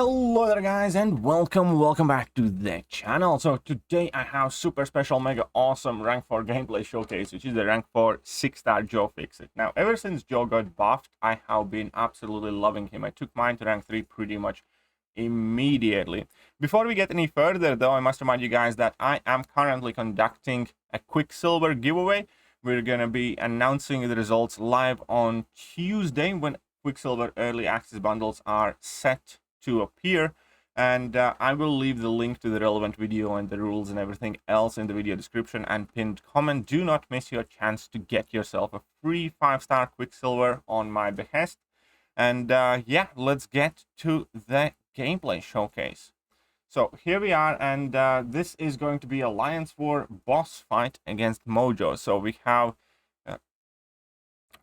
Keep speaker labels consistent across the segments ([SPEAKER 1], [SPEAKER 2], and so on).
[SPEAKER 1] Hello there guys and welcome back to the channel. So today I have super special mega awesome rank 4 gameplay showcase, which is the rank 4 6-star Joe Fixit. Now ever since Joe got buffed, I have been absolutely loving him. I took mine to rank 3 pretty much immediately. Before we get any further though, I must remind you guys that I am currently conducting a Quicksilver giveaway. We're gonna be announcing the results live on Tuesday when Quicksilver early access bundles are set to appear, and I will leave the link to the relevant video and the rules and everything else in the video description and pinned comment. Do not miss your chance to get yourself a free 5-star Quicksilver on my behest. And yeah, let's get to the gameplay showcase. So here we are, and this is going to be Alliance War boss fight against Mojo. So we have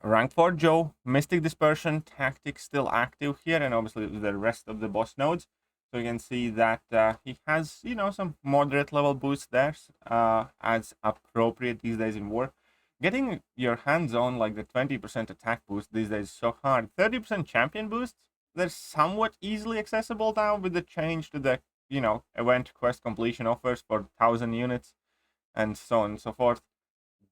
[SPEAKER 1] rank 4 Joe, Mystic Dispersion, Tactics still active here, and obviously the rest of the boss nodes. So you can see that he has, you know, some moderate level boosts there, as appropriate these days in war. Getting your hands on like the 20% attack boost these days is so hard. 30% champion boosts, they're somewhat easily accessible now with the change to the, you know, event quest completion offers for 1000 units and so on and so forth.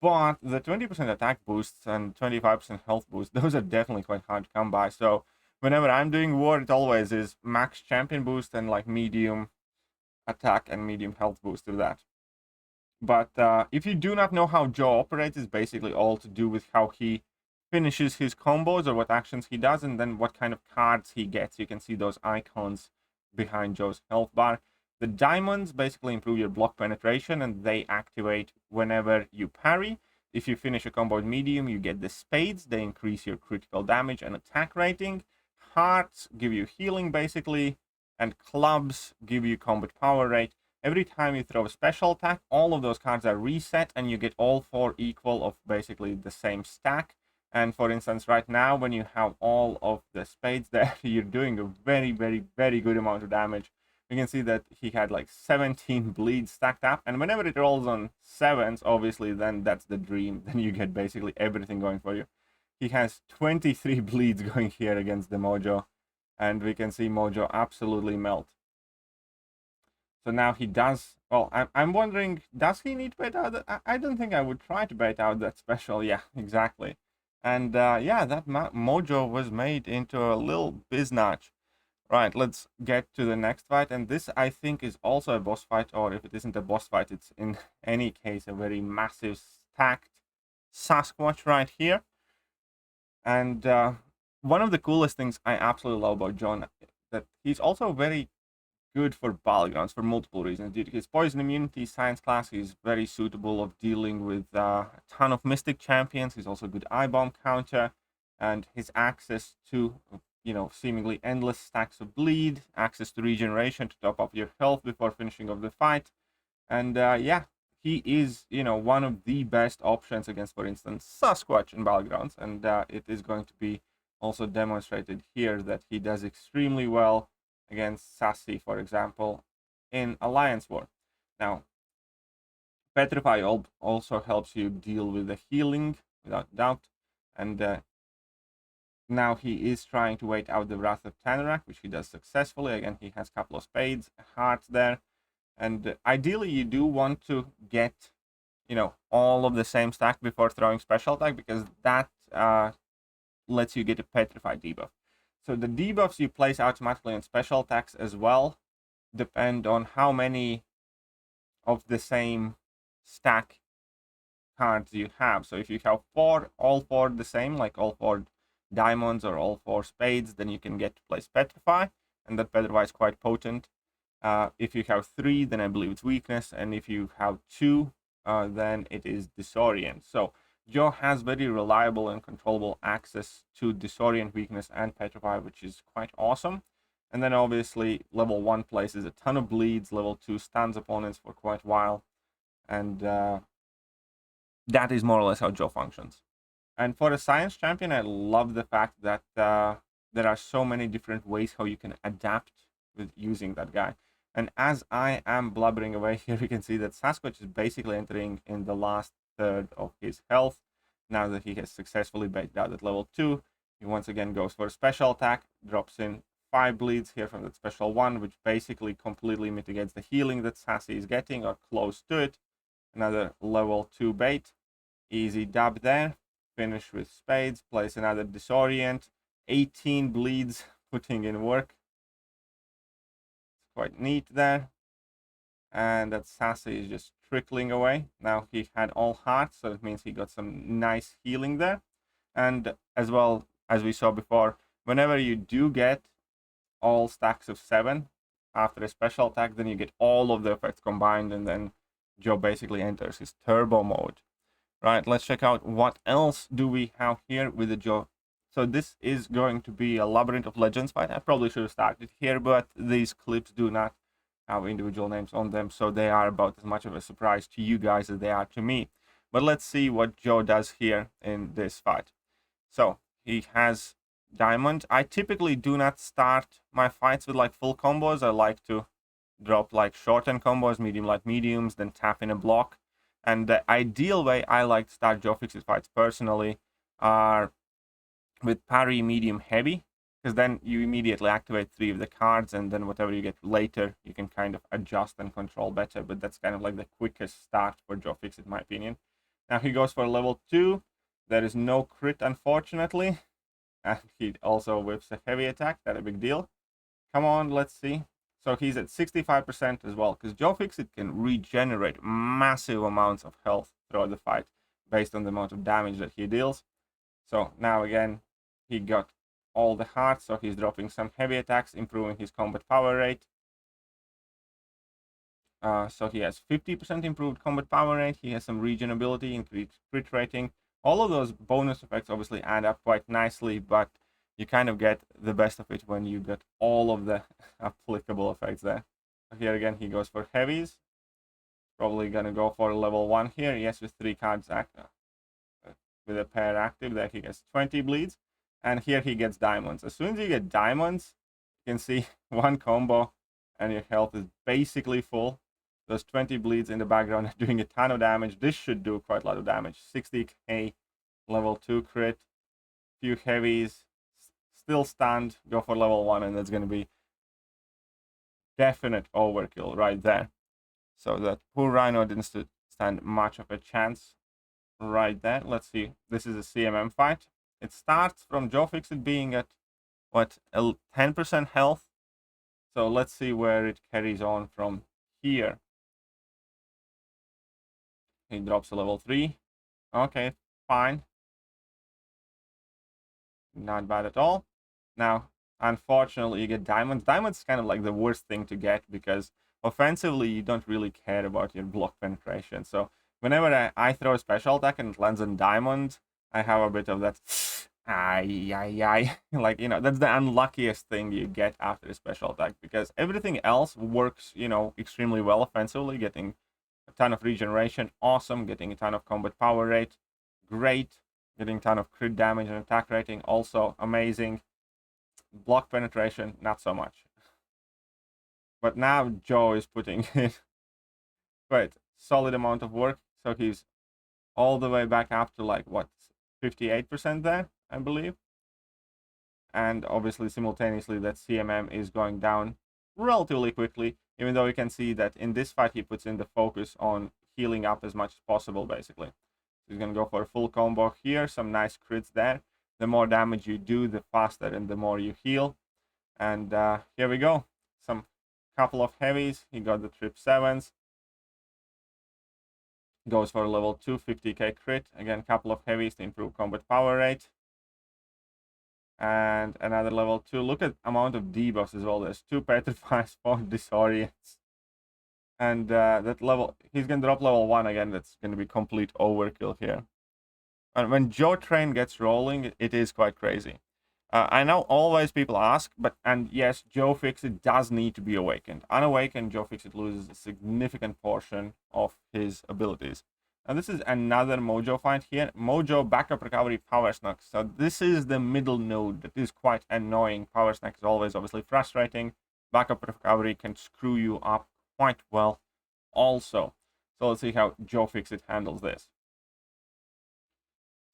[SPEAKER 1] But the 20% attack boosts and 25% health boost, those are definitely quite hard to come by. So whenever I'm doing war, it always is max champion boost and like medium attack and medium health boost to that. But if you do not know how Joe operates, it's basically all to do with how he finishes his combos or what actions he does, and then what kind of cards he gets. You can see those icons behind Joe's health bar. The diamonds basically improve your block penetration, and they activate whenever you parry. If you finish a combo with medium, you get the spades. They increase your critical damage and attack rating. Hearts give you healing basically, and clubs give you combat power rate. Every time you throw a special attack, all of those cards are reset, and you get all 4 equal of basically the same stack. And for instance, right now, when you have all of the spades there, you're doing a very good amount of damage. You can see that he had like 17 bleeds stacked up, and whenever it rolls on 7s, obviously then that's the dream. Then you get basically everything going for you. He has 23 bleeds going here against the Mojo, and we can see Mojo absolutely melt. So now he does, well, I'm wondering, does he need to bait out that? I don't think I would try to bait out that special. Yeah, exactly. And yeah, that Mojo was made into a little biznatch. Right, let's get to the next fight, and this I think is also a boss fight, or if it isn't a boss fight, it's in any case a very massive stacked Sasquatch right here. And one of the coolest things I absolutely love about John, that he's also very good for battlegrounds for multiple reasons. Due to his poison immunity science class, he's very suitable of dealing with a ton of mystic champions. He's also a good eye-bomb counter, and his access to, you know, seemingly endless stacks of bleed, access to regeneration to top up your health before finishing off the fight. And yeah, he is, you know, one of the best options against, for instance, Sasquatch in battlegrounds. And it is going to be also demonstrated here that he does extremely well against Sassy, for example, in Alliance War. Now, Petrify also helps you deal with the healing, without doubt. And now he is trying to wait out the Wrath of Tanorak, which he does successfully. Again, he has a couple of spades, hearts there. And ideally, you do want to get, you know, all of the same stack before throwing special attack, because that lets you get a Petrify debuff. So the debuffs you place automatically on special attacks as well depend on how many of the same stack cards you have. So if you have all four the same, like all 4 diamonds or all 4 spades, then you can get to place Petrify, and that Petrify is quite potent. If you have 3, then I believe it's weakness, and if you have 2, then it is disorient. So Joe has very reliable and controllable access to disorient, weakness, and Petrify, which is quite awesome. And then obviously level 1 places a ton of bleeds, level 2 stuns opponents for quite a while, and that is more or less how Joe functions. And for a science champion, I love the fact that there are so many different ways how you can adapt with using that guy. And as I am blubbering away here, we can see that Sasquatch is basically entering in the last third of his health. Now that he has successfully baited out at level 2, he once again goes for a special attack, drops in 5 bleeds here from that special one, which basically completely mitigates the healing that Sassy is getting, or close to it. Another level 2 bait. Easy dub there. Finish with spades. Place another disorient. 18 bleeds, putting in work. It's quite neat there. And that Sassy is just trickling away. Now he had all hearts, so it means he got some nice healing there. And as well as we saw before, whenever you do get all stacks of 7 after a special attack, then you get all of the effects combined, and then Joe basically enters his turbo mode. Right, let's check out what else do we have here with the Joe. So this is going to be a Labyrinth of Legends fight. I probably should have started here, but these clips do not have individual names on them, so they are about as much of a surprise to you guys as they are to me. But let's see what Joe does here in this fight. So he has diamond. I typically do not start my fights with like full combos. I like to drop like shortened combos, medium light mediums, then tap in a block. And the ideal way I like to start Joe Fixit fights personally are with parry medium heavy, because then you immediately activate 3 of the cards, and then whatever you get later you can kind of adjust and control better. But that's kind of like the quickest start for Joe Fixit, in my opinion. Now he goes for level 2. There is no crit, unfortunately. And he also whips a heavy attack. Not a big deal. Come on, let's see. So he's at 65% as well, because Joe Fixit can regenerate massive amounts of health throughout the fight based on the amount of damage that he deals. So now again, he got all the hearts, so he's dropping some heavy attacks, improving his combat power rate. So he has 50% improved combat power rate. He has some regen ability, increased crit rating. All of those bonus effects obviously add up quite nicely, but you kind of get the best of it when you get all of the applicable effects there. Here again, he goes for heavies. Probably gonna go for level 1 here. Yes, with 3 cards active. With a pair active, there he gets 20 bleeds. And here he gets diamonds. As soon as you get diamonds, you can see 1 combo and your health is basically full. Those 20 bleeds in the background are doing a ton of damage. This should do quite a lot of damage. 60k, level 2 crit, few heavies, still stunned, go for level 1, and that's going to be definite overkill right there. So that poor Rhino didn't stand much of a chance right there. Let's see. This is a CMM fight. It starts from Joe Fixit being at, what, 10% health. So let's see where it carries on from here. He drops a level 3. Okay, fine. Not bad at all. Now, unfortunately, you get diamonds. Diamonds is kind of like the worst thing to get, because offensively, you don't really care about your block penetration. So whenever I throw a special attack and it lands on diamond, I have a bit of that, like, that's the unluckiest thing you get after a special attack, because everything else works, extremely well offensively, getting a ton of regeneration, awesome, getting a ton of combat power rate, great, getting a ton of crit damage and attack rating, also amazing. Block penetration, not so much. But now Joe is putting in quite solid amount of work, so he's all the way back up to like, what, 58% there, I believe. And obviously simultaneously that CMM is going down relatively quickly, even though you can see that in this fight he puts in the focus on healing up as much as possible, basically. He's going to go for a full combo here, some nice crits there. The more damage you do, the faster and the more you heal. And here we go. Some couple of heavies. He got the trip 7s. Goes for level 2, 50k crit. Again, couple of heavies to improve combat power rate. And another level 2. Look at amount of debuffs as well. There's 2 petrifies, 4 disorients. And that level, he's going to drop level 1 again. That's going to be complete overkill here. And when Joe Train gets rolling, it is quite crazy. I know always people ask, and yes, Joe Fixit does need to be awakened. Unawakened, Joe Fixit loses a significant portion of his abilities. And this is another Mojo fight here. Mojo backup recovery power snack. So this is the middle node that is quite annoying. Power snack is always obviously frustrating. Backup recovery can screw you up quite well also. So let's see how Joe Fixit handles this.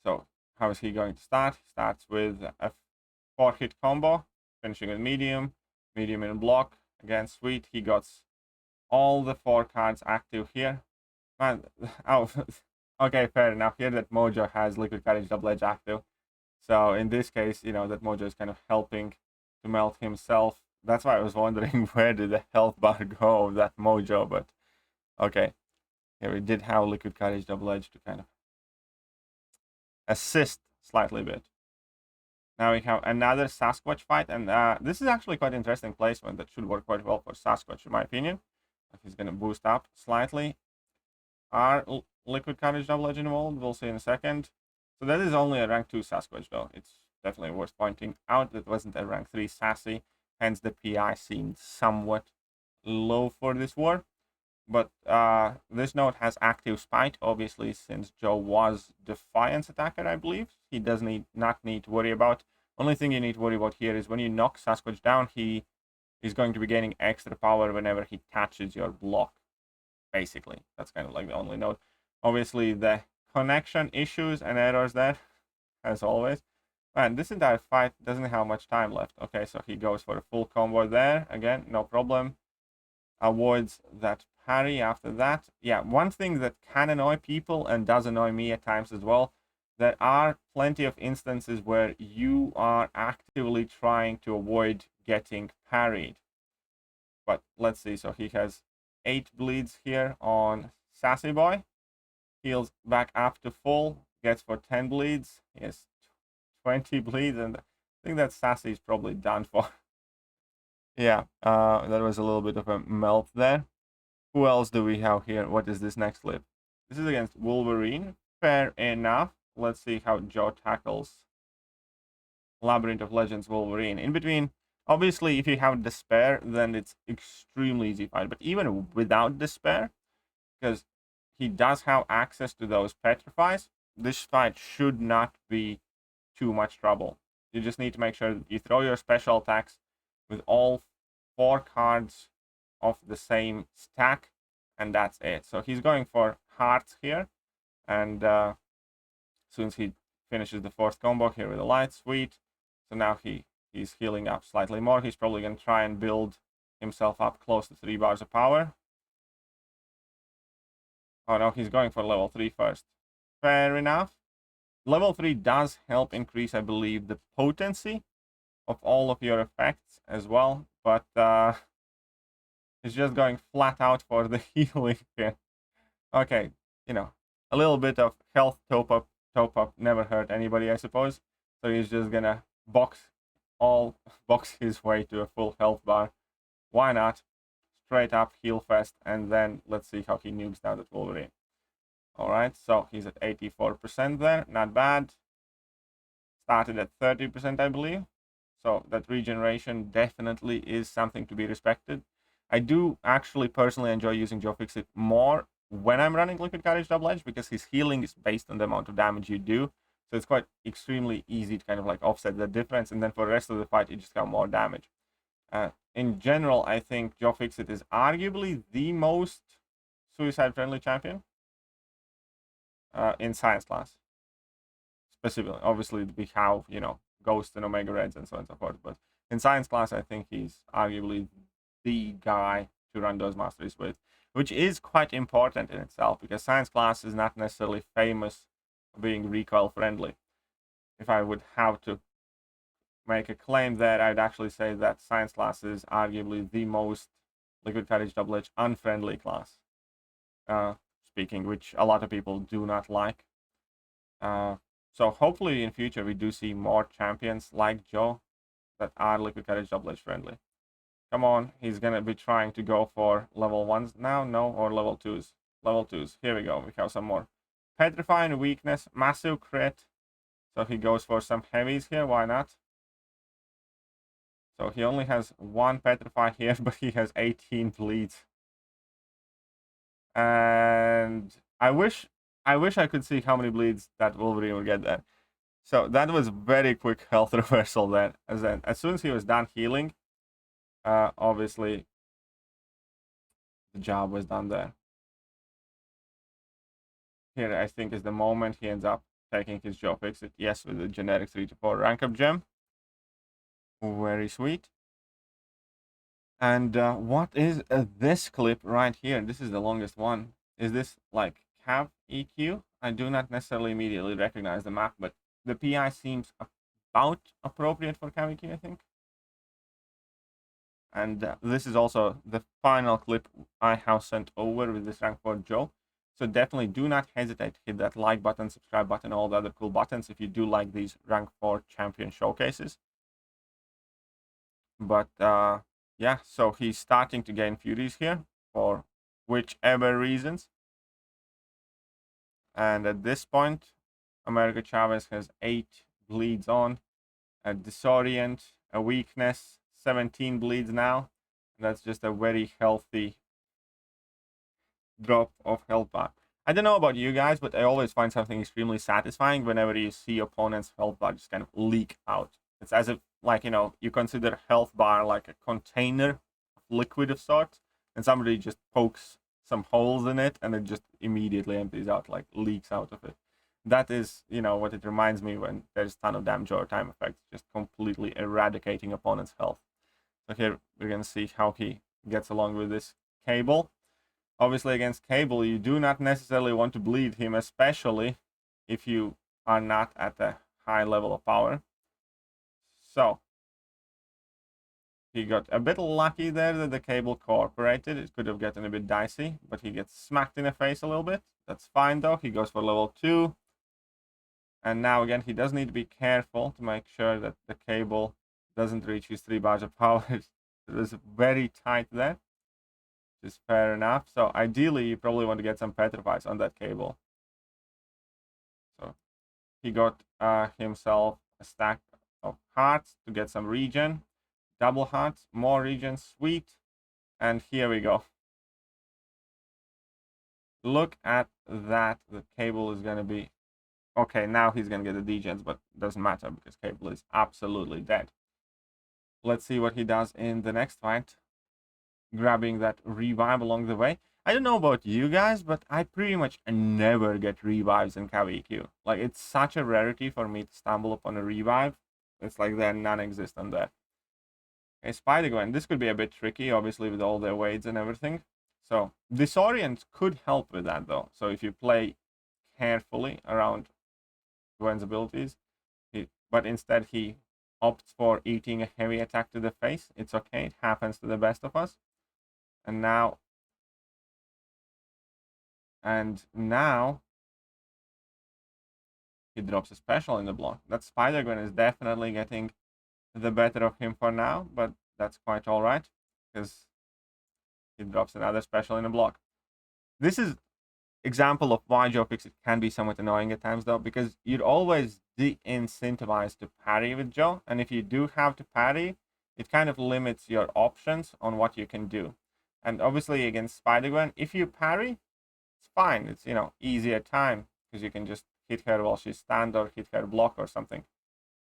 [SPEAKER 1] So how is he going to start? He starts with a 4-hit combo, finishing with medium in block. Again, sweet. He got all the 4 cards active here. Man, oh, okay, fair enough. Here that Mojo has Liquid Courage Double Edge active. So in this case, you know, that Mojo is kind of helping to melt himself. That's why I was wondering where did the health bar go of that Mojo, but okay. Here we did have Liquid Courage Double Edge to kind of assist slightly bit. Now we have another Sasquatch fight, and this is actually quite interesting placement that should work quite well for Sasquatch in my opinion. He's going to boost up slightly. Are Liquid Courage Double Edge involved? We'll see in a second. So that is only a rank 2 Sasquatch though. It's definitely worth pointing out that wasn't a rank 3 Sassy, hence the PI seemed somewhat low for this war. But this node has active Spite, obviously, since Joe was Defiance attacker, I believe. He does not need to worry about. Only thing you need to worry about here is when you knock Sasquatch down, he is going to be gaining extra power whenever he touches your block. Basically, that's kind of like the only node. Obviously, the connection issues and errors there, as always. Man, this entire fight doesn't have much time left. Okay, so he goes for a full combo there. Again, no problem. Avoids that parry after that. Yeah, one thing that can annoy people and does annoy me at times as well, there are plenty of instances where you are actively trying to avoid getting parried. But let's see, so he has 8 bleeds here on Sassy Boy. Heals back up to full, gets for 10 bleeds. He has 20 bleeds, and I think that Sassy is probably done for. Yeah, that was a little bit of a melt there. Who else do we have here? What is this next clip? This is against Wolverine. Fair enough. Let's see how Joe tackles Labyrinth of Legends Wolverine. In between, obviously, if you have Despair, then it's extremely easy fight. But even without Despair, because he does have access to those Petrifies, this fight should not be too much trouble. You just need to make sure that you throw your special attacks with all 4 cards of the same stack, and that's it. So he's going for hearts here, and soon as he finishes the 4th combo here with a light, sweet. So now he's healing up slightly more. He's probably going to try and build himself up close to 3 bars of power. Oh no, he's going for level 3 first. Fair enough. Level 3 does help increase, I believe, the potency of all of your effects as well, but he's just going flat out for the healing here. Okay, you know, a little bit of health top up never hurt anybody, I suppose. So he's just gonna box his way to a full health bar. Why not? Straight up heal fest, and then let's see how he nukes down that Wolverine. Alright, so he's at 84% there, not bad. Started at 30%, I believe. So that regeneration definitely is something to be respected. I do actually personally enjoy using Joe Fixit more when I'm running Liquid Courage Double Edge, because his healing is based on the amount of damage you do. So it's quite extremely easy to kind of like offset the difference, and then for the rest of the fight you just have more damage. In general, I think Joe Fixit is arguably the most suicide-friendly champion in Science class. Specifically, obviously we have, you know, Ghost and Omega Reds and so on and so forth, but in Science class I think he's arguably the guy to run those masteries with, which is quite important in itself, because Science class is not necessarily famous for being recoil friendly. If I would have to make a claim there, I'd actually say that Science class is arguably the most Liquid Courage Double Edge unfriendly class, speaking, which a lot of people do not like. So hopefully in future we do see more champions like Joe that are Liquid Courage Double Edge friendly. Come on, he's gonna be trying to go for level 1s now, no, or level 2s. Level 2s, here we go, we have some more. Petrifying Weakness, massive crit. So he goes for some heavies here, why not? So he only has 1 Petrify here, but he has 18 bleeds. And I wish I could see how many bleeds that Wolverine would get there. So that was very quick health reversal there. As soon as he was done healing, obviously the job was done there. Here I think is the moment he ends up taking his Joe Fixit. Yes, with the generic 3 to 4 rank up gem. Very sweet. And what is this clip right here? This is the longest one. Is this like Cav EQ? I do not necessarily immediately recognize the map, but the PI seems about appropriate for Cav EQ, I think. And this is also the final clip I have sent over with this rank 4 Joe. So definitely do not hesitate to hit that like button, subscribe button, all the other cool buttons if you do like these rank 4 champion showcases. But yeah, so he's starting to gain Furies here for whichever reasons. And at this point, America Chavez has 8 bleeds on, a disorient, a weakness, 17 bleeds now. That's just a very healthy drop of health bar. I don't know about you guys, but I always find something extremely satisfying whenever you see opponents' health bar just kind of leak out. It's as if, like, you know, you consider health bar like a container of liquid of sorts, and somebody just pokes some holes in it, and it just immediately empties out, like leaks out of it. That is, you know, what it reminds me when there's a ton of damage over time effects, just completely eradicating opponent's health. So here we're gonna see how he gets along with this cable. Obviously, against Cable, you do not necessarily want to bleed him, especially if you are not at a high level of power. So, he got a bit lucky there that the Cable cooperated. It could have gotten a bit dicey, but he gets smacked in the face a little bit. That's fine, though. He goes for level 2. And now, again, he does need to be careful to make sure that the Cable doesn't reach his 3 bars of power. It was very tight there. Is fair enough. So ideally, you probably want to get some petrifies on that Cable. So he got himself a stack of hearts to get some regen, double hearts, more regen, sweet, and here we go. Look at that. The Cable is going to be okay. Now he's going to get the degens, but doesn't matter because Cable is absolutely dead. Let's see what he does in the next fight. Grabbing that revive along the way. I don't know about you guys, but I pretty much never get revives in KVQ. Like, it's such a rarity for me to stumble upon a revive. It's like they're non-existent there. Okay, Spider-Gwen. This could be a bit tricky, obviously, with all their weights and everything. So, Disorient could help with that, though. So, if you play carefully around Gwen's abilities, but instead he opts for eating a heavy attack to the face, it's okay. It happens to the best of us. And now he drops a special in the block. That Spider-Gwen is definitely getting the better of him for now, but that's quite alright, because he drops another special in the block. This is example of why Joe Fixit can be somewhat annoying at times, though, because you're always de-incentivized to parry with Joe, and if you do have to parry, it kind of limits your options on what you can do. And obviously against Spider-Gwen, if you parry, it's fine. It's, you know, easier time because you can just hit her while she's stunned or hit her block or something.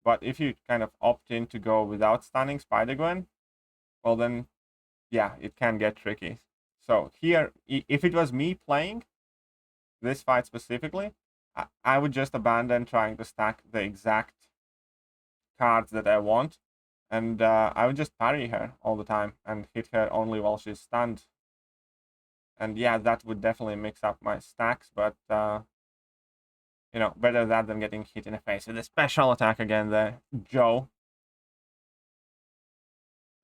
[SPEAKER 1] But if you kind of opt in to go without stunning Spider-Gwen, well then, yeah, it can get tricky. So here, if it was me playing this fight specifically, I would just abandon trying to stack the exact cards that I want, and I would just parry her all the time and hit her only while she's stunned. And yeah, that would definitely mix up my stacks, but you know, better that than getting hit in the face with a special attack again there, Joe.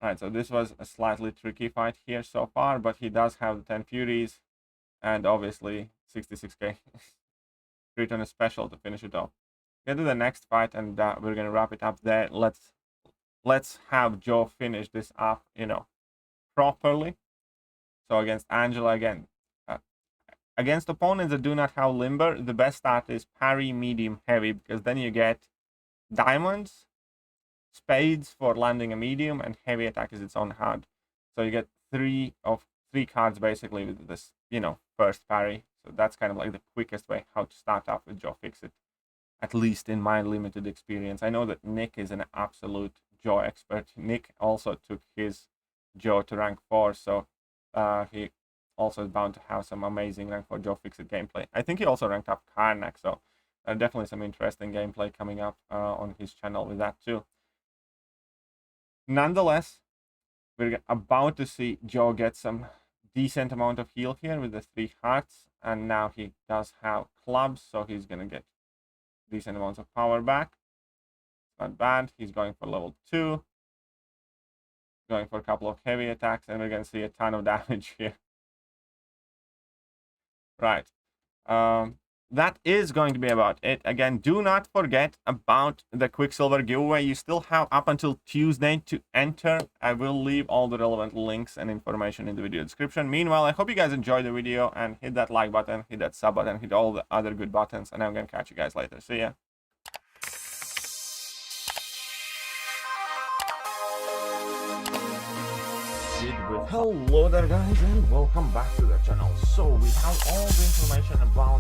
[SPEAKER 1] Alright, so this was a slightly tricky fight here so far, but he does have the 10 Furies, and obviously 66k. Crit on a special to finish it off. Get to the next fight, and we're gonna wrap it up there. Let's have Joe finish this up, you know, properly. So against Angela again. Against opponents that do not have limber, the best start is parry, medium, heavy, because then you get diamonds, spades for landing a medium, and heavy attack is its own hard. So you get three cards basically with this, you know, first parry. So that's kind of like the quickest way how to start off with Joe Fixit, at least in my limited experience. I know that Nick is an absolute Joe expert. Nick also took his Joe to rank 4, so he also is bound to have some amazing rank 4 Joe Fixit gameplay. I think he also ranked up Karnak, so definitely some interesting gameplay coming up on his channel with that too. Nonetheless, we're about to see Joe get some decent amount of heal here with the 3 hearts, and now he does have clubs, so he's gonna get decent amounts of power back. Not bad. He's going for level 2, going for a couple of heavy attacks, and we're gonna see a ton of damage here. Right. That is going to be about it. Again, do not forget about the Quicksilver giveaway. You still have up until Tuesday to enter. I will leave all the relevant links and information in the video description. Meanwhile, I hope you guys enjoyed the video, and hit that like button, hit that sub button, hit all the other good buttons, and I'm going to catch you guys later. See ya. Hello there guys, and welcome back to the channel. So we have all the information about